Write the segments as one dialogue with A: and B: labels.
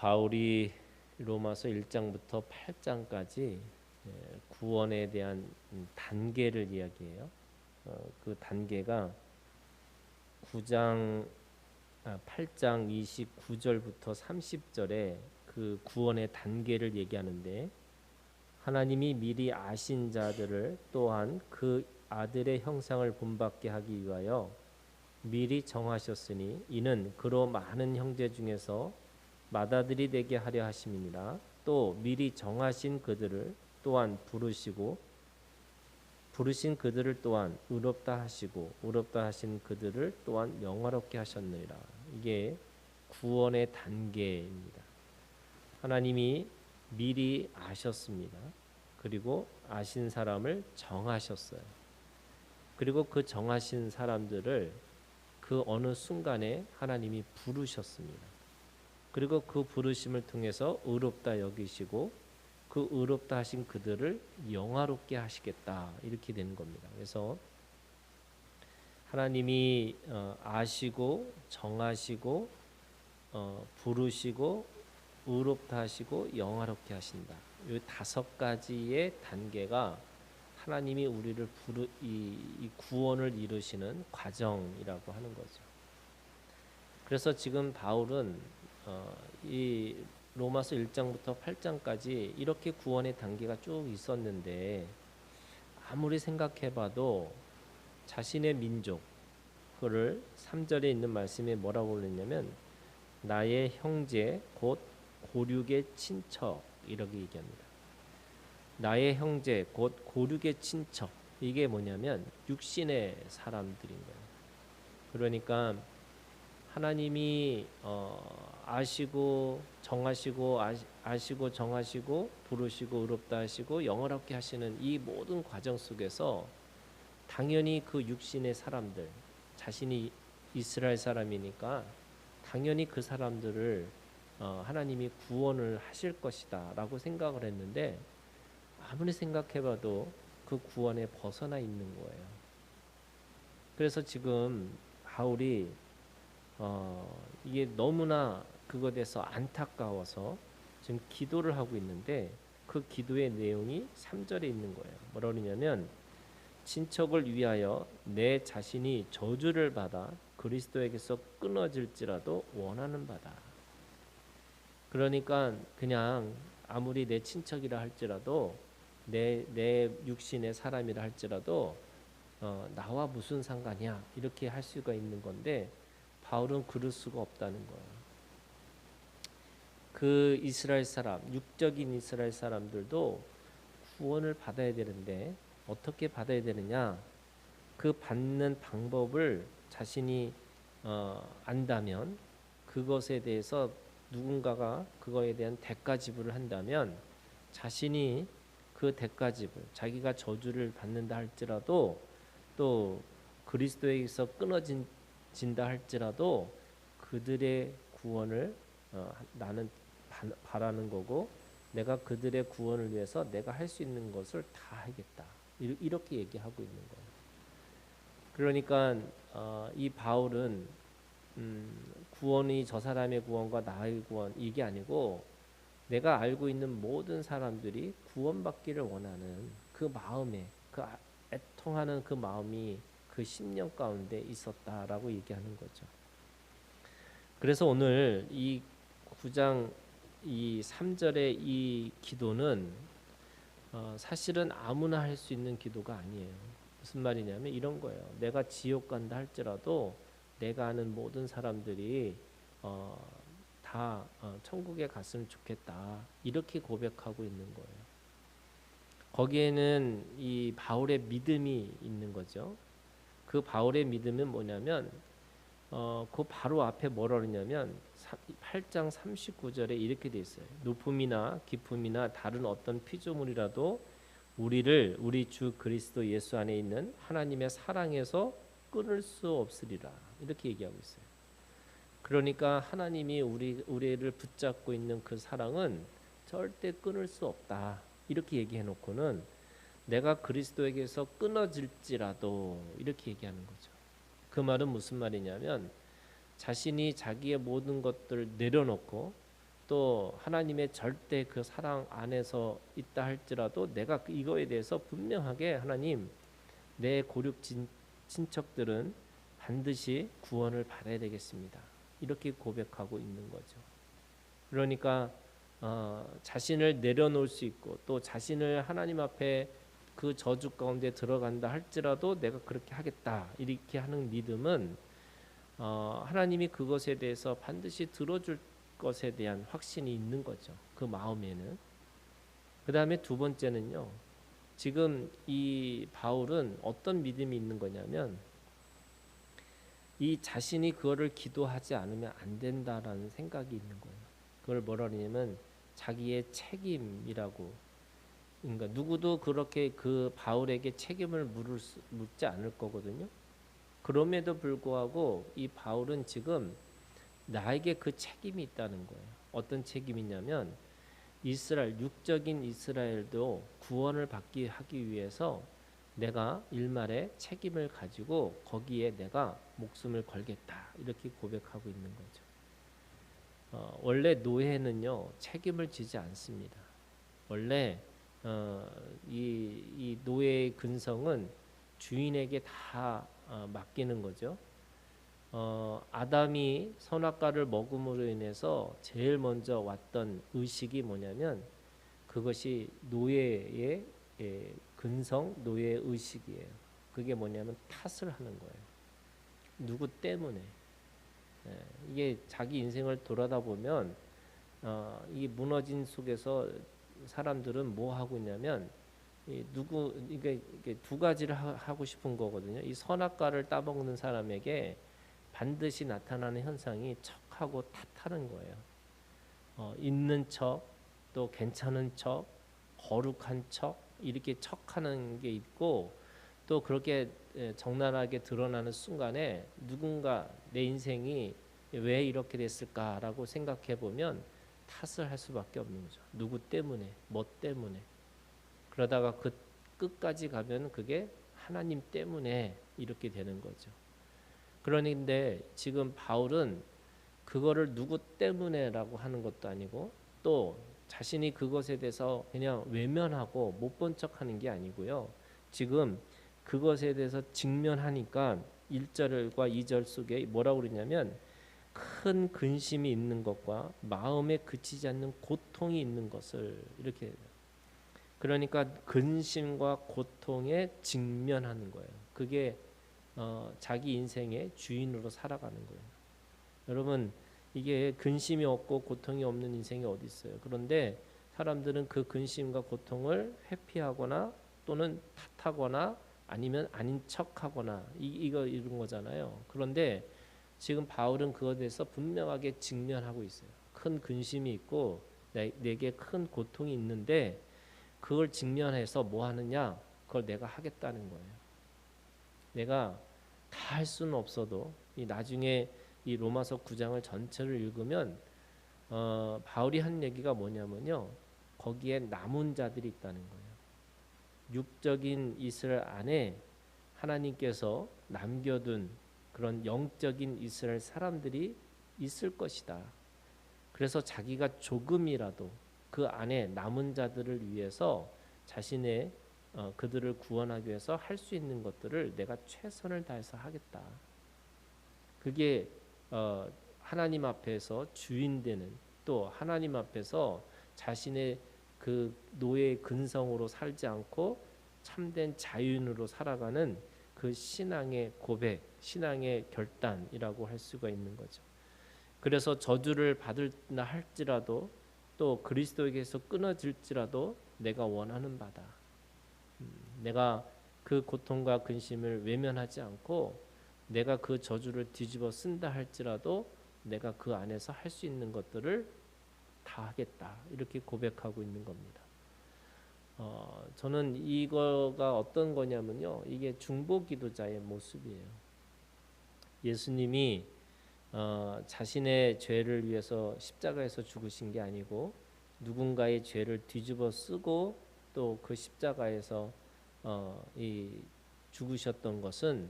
A: 바울이 로마서 1장부터 8장까지 구원에 대한 단계를 이야기해요. 그 단계가 8장 29절부터 30절에 그 구원의 단계를 얘기하는데, 하나님이 미리 아신 자들을 또한 그 아들의 형상을 본받게 하기 위하여 미리 정하셨으니 이는 그로 많은 형제 중에서 맏아들이 되게 하려 하심이니라. 또 미리 정하신 그들을 또한 부르신 그들을 또한 의롭다 하시고 의롭다 하신 그들을 또한 영화롭게 하셨느니라. 이게 구원의 단계입니다. 하나님이 미리 아셨습니다. 그리고 아신 사람을 정하셨어요. 그리고 그 정하신 사람들을 그 어느 순간에 하나님이 부르셨습니다. 그리고 그 부르심을 통해서 의롭다 여기시고 그 의롭다 하신 그들을 영화롭게 하시겠다, 이렇게 되는 겁니다. 그래서 하나님이 아시고 정하시고 부르시고 의롭다 하시고 영화롭게 하신다. 이 5가지의 단계가 하나님이 우리를 이 구원을 이루시는 과정이라고 하는 거죠. 그래서 지금 바울은 이 로마서 1장부터 8장까지 이렇게 구원의 단계가 쭉 있었는데, 아무리 생각해봐도 자신의 민족, 그를 3절에 있는 말씀에 뭐라고 그랬냐면 나의 형제 곧 고륙의 친척, 이렇게 얘기합니다. 나의 형제 곧 고륙의 친척, 이게 뭐냐면 육신의 사람들인 거예요. 그러니까 하나님이 아시고 정하시고 아시고 정하시고 부르시고 의롭다 하시고 영원롭게 하시는 이 모든 과정 속에서 당연히 그 육신의 사람들, 자신이 이스라엘 사람이니까 당연히 그 사람들을 하나님이 구원을 하실 것이다 라고 생각을 했는데, 아무리 생각해봐도 그 구원에 벗어나 있는 거예요. 그래서 지금 바울이 이게 너무나 그것에 대해서 안타까워서 지금 기도를 하고 있는데, 그 기도의 내용이 3절에 있는 거예요. 뭐라 그러냐면 친척을 위하여 내 자신이 저주를 받아 그리스도에게서 끊어질지라도 원하는 바다. 그러니까 그냥 아무리 내 친척이라 할지라도 내 육신의 사람이라 할지라도 나와 무슨 상관이야, 이렇게 할 수가 있는 건데, 바울은 그럴 수가 없다는 거예요. 그 이스라엘 사람, 육적인 이스라엘 사람들도 구원을 받아야 되는데 어떻게 받아야 되느냐, 그 받는 방법을 자신이 안다면, 그것에 대해서 누군가가 그거에 대한 대가 지불을 한다면 자신이 그 대가 지불, 자기가 저주를 받는다 할지라도 또 그리스도에게서 끊어진다 할지라도 그들의 구원을 나는 바라는 거고, 내가 그들의 구원을 위해서 내가 할 수 있는 것을 다 하겠다, 이렇게 얘기하고 있는 거예요. 그러니까 이 바울은 구원이 저 사람의 구원과 나의 구원, 이게 아니고 내가 알고 있는 모든 사람들이 구원받기를 원하는 그 마음에, 그 애통하는 그 마음이 그 심령 가운데 있었다라고 얘기하는 거죠. 그래서 오늘 이 9장 이 3절의 이 기도는 사실은 아무나 할 수 있는 기도가 아니에요. 무슨 말이냐면 이런 거예요. 내가 지옥 간다 할지라도 내가 아는 모든 사람들이 다 천국에 갔으면 좋겠다, 이렇게 고백하고 있는 거예요. 거기에는 이 바울의 믿음이 있는 거죠. 그 바울의 믿음은 뭐냐면 그 바로 앞에 뭐라 그러냐면 8장 39절에 이렇게 돼 있어요. 높음이나 깊음이나 다른 어떤 피조물이라도 우리를 우리 주 그리스도 예수 안에 있는 하나님의 사랑에서 끊을 수 없으리라, 이렇게 얘기하고 있어요. 그러니까 하나님이 우리를 붙잡고 있는 그 사랑은 절대 끊을 수 없다, 이렇게 얘기해 놓고는 내가 그리스도에게서 끊어질지라도, 이렇게 얘기하는 거죠. 그 말은 무슨 말이냐면 자신이 자기의 모든 것들을 내려놓고 또 하나님의 절대 그 사랑 안에서 있다 할지라도 내가 이거에 대해서 분명하게 하나님 내 고륙 친척들은 반드시 구원을 받아야 되겠습니다. 이렇게 고백하고 있는 거죠. 그러니까 자신을 내려놓을 수 있고 또 자신을 하나님 앞에 그 저주 가운데 들어간다 할지라도 내가 그렇게 하겠다 이렇게 하는 믿음은 하나님이 그것에 대해서 반드시 들어줄 것에 대한 확신이 있는 거죠. 그 마음에는. 그 다음에 두 번째는요. 지금 이 바울은 어떤 믿음이 있는 거냐면 이 자신이 그거를 기도하지 않으면 안 된다라는 생각이 있는 거예요. 그걸 뭐라 그러냐면 자기의 책임이라고. 그러니까 누구도 그렇게 그 바울에게 책임을 묻지 않을 거거든요. 그럼에도 불구하고 이 바울은 지금 나에게 그 책임이 있다는 거예요. 어떤 책임이냐면 이스라엘 육적인 이스라엘도 구원을 받기 하기 위해서 내가 일말의 책임을 가지고 거기에 내가 목숨을 걸겠다 이렇게 고백하고 있는 거죠. 원래 노예는요 책임을 지지 않습니다. 원래 이 노예의 근성은 주인에게 다 맡기는 거죠. 아담이 선악과를 먹음으로 인해서 제일 먼저 왔던 의식이 뭐냐면 그것이 노예의 근성, 노예의 의식이에요. 그게 뭐냐면 탓을 하는 거예요. 누구 때문에. 이게 자기 인생을 돌아다 보면 이 무너진 속에서 사람들은 뭐 하고 있냐면 이게 두 가지를 하고 싶은 거거든요. 이 선악과를 따먹는 사람에게 반드시 나타나는 현상이 척하고 탓하는 거예요. 있는 척, 또 괜찮은 척, 거룩한 척 이렇게 척하는 게 있고 또 그렇게 적나라하게 드러나는 순간에 누군가 내 인생이 왜 이렇게 됐을까라고 생각해 보면 탓을 할 수밖에 없는 거죠. 누구 때문에, 뭐 때문에. 그러다가 그 끝까지 가면 그게 하나님 때문에 이렇게 되는 거죠. 그런데 지금 바울은 그거를 누구 때문에라고 하는 것도 아니고 또 자신이 그것에 대해서 그냥 외면하고 못 본 척하는 게 아니고요. 지금 그것에 대해서 직면하니까 1절과 2절 속에 뭐라고 그러냐면 큰 근심이 있는 것과 마음에 그치지 않는 고통이 있는 것을 이렇게 그러니까 근심과 고통에 직면하는 거예요. 그게 자기 인생의 주인으로 살아가는 거예요. 여러분 이게 근심이 없고 고통이 없는 인생이 어디 있어요? 그런데 사람들은 그 근심과 고통을 회피하거나 또는 탓하거나 아니면 아닌 척하거나 이런 거잖아요. 그런데 지금 바울은 그것에 대해서 분명하게 직면하고 있어요. 큰 근심이 있고 내게 큰 고통이 있는데 그걸 직면해서 뭐 하느냐? 그걸 내가 하겠다는 거예요. 내가 다 할 수는 없어도 이 나중에 이 로마서 9장을 전체를 읽으면 바울이 한 얘기가 뭐냐면요. 거기에 남은 자들이 있다는 거예요. 육적인 이스라엘 안에 하나님께서 남겨둔 그런 영적인 이스라엘 사람들이 있을 것이다. 그래서 자기가 조금이라도 그 안에 남은 자들을 위해서 자신의 그들을 구원하기 위해서 할 수 있는 것들을 내가 최선을 다해서 하겠다. 그게 하나님 앞에서 주인 되는 또 하나님 앞에서 자신의 그 노예의 근성으로 살지 않고 참된 자유인으로 살아가는 그 신앙의 고백, 신앙의 결단이라고 할 수가 있는 거죠. 그래서 저주를 받을나 할지라도 또 그리스도에게서 끊어질지라도 내가 원하는 바다. 내가 그 고통과 근심을 외면하지 않고 내가 그 저주를 뒤집어 쓴다 할지라도 내가 그 안에서 할 수 있는 것들을 다 하겠다. 이렇게 고백하고 있는 겁니다. 저는 이거가 어떤 거냐면요. 이게 중보 기도자의 모습이에요. 예수님이 자신의 죄를 위해서 십자가에서 죽으신 게 아니고 누군가의 죄를 뒤집어 쓰고 또 그 십자가에서 죽으셨던 것은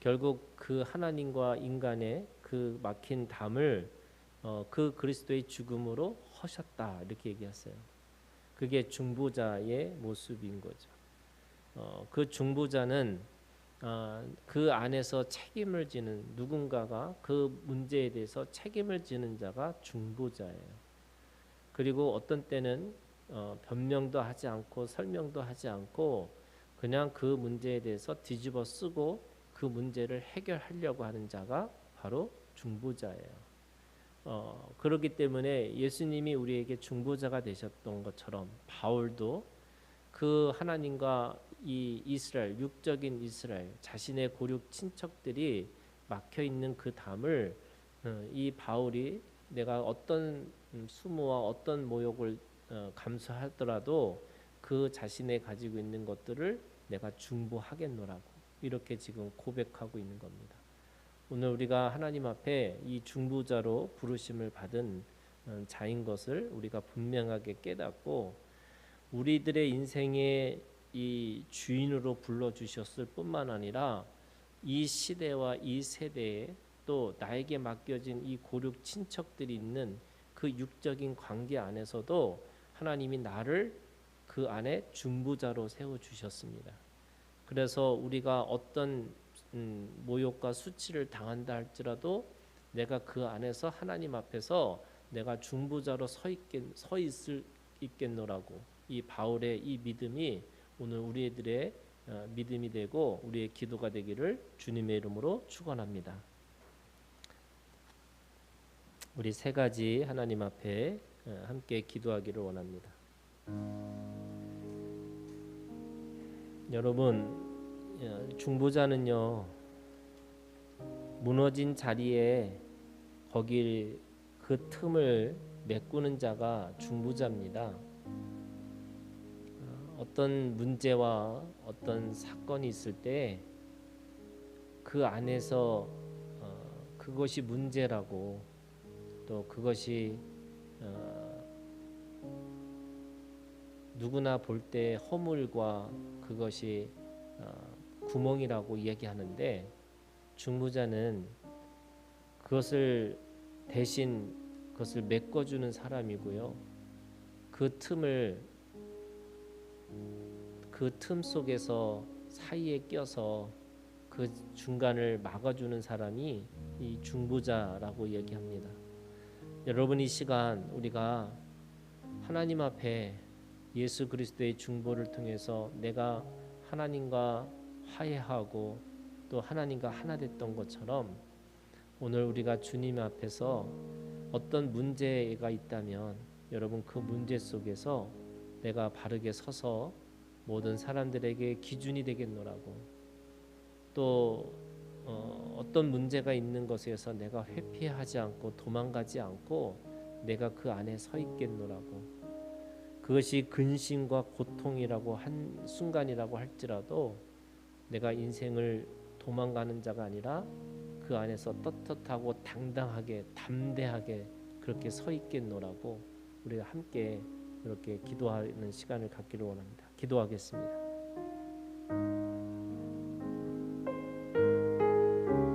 A: 결국 그 하나님과 인간의 그 막힌 담을 그 그리스도의 죽음으로 허셨다 이렇게 얘기했어요. 그게 중보자의 모습인 거죠. 그 중보자는 그 안에서 책임을 지는 누군가가 그 문제에 대해서 책임을 지는 자가 중보자예요. 그리고 어떤 때는 변명도 하지 않고 설명도 하지 않고 그냥 그 문제에 대해서 뒤집어 쓰고 그 문제를 해결하려고 하는 자가 바로 중보자예요. 그렇기 때문에 예수님이 우리에게 중보자가 되셨던 것처럼 바울도 그 하나님과 이 이스라엘 육적인 이스라엘 자신의 고륙 친척들이 막혀 있는 그 담을 이 바울이 내가 어떤 수모와 어떤 모욕을 감수하더라도 그 자신의 가지고 있는 것들을 내가 중보하겠노라고 이렇게 지금 고백하고 있는 겁니다. 오늘 우리가 하나님 앞에 이 중보자로 부르심을 받은 자인 것을 우리가 분명하게 깨닫고 우리들의 인생의 이 주인으로 불러주셨을 뿐만 아니라 이 시대와 이 세대에 또 나에게 맡겨진 이 고륙 친척들이 있는 그 육적인 관계 안에서도 하나님이 나를 그 안에 중보자로 세워주셨습니다. 그래서 우리가 어떤 모욕과 수치를 당한다 할지라도 내가 그 안에서 하나님 앞에서 내가 중보자로 서 있겠노라고 이 바울의 이 믿음이 오늘 우리들의 믿음이 되고 우리의 기도가 되기를 주님의 이름으로 축원합니다. 우리 세 가지 하나님 앞에 함께 기도하기를 원합니다. 여러분 중보자는요 무너진 자리에 거길 그 틈을 메꾸는 자가 중보자입니다. 어떤 문제와 어떤 사건이 있을 때 그 안에서 그것이 문제라고 또 그것이 누구나 볼 때 허물과 그것이 구멍이라고 이야기하는데 중보자는 그것을 대신 그것을 메꿔주는 사람이고요. 그 틈 속에서 사이에 껴서 그 중간을 막아주는 사람이 이 중보자라고 얘기합니다. 여러분 이 시간 우리가 하나님 앞에 예수 그리스도의 중보를 통해서 내가 하나님과 화해하고 또 하나님과 하나 됐던 것처럼 오늘 우리가 주님 앞에서 어떤 문제가 있다면 여러분 그 문제 속에서 내가 바르게 서서 모든 사람들에게 기준이 되겠노라고 또 어떤 문제가 있는 것에서 내가 회피하지 않고 도망가지 않고 내가 그 안에 서 있겠노라고 그것이 근심과 고통이라고 한 순간이라고 할지라도 내가 인생을 도망가는 자가 아니라 그 안에서 떳떳하고 당당하게 담대하게 그렇게 서 있겠노라고 우리가 함께 이렇게 기도하는 시간을 갖기를 원합니다. 기도하겠습니다.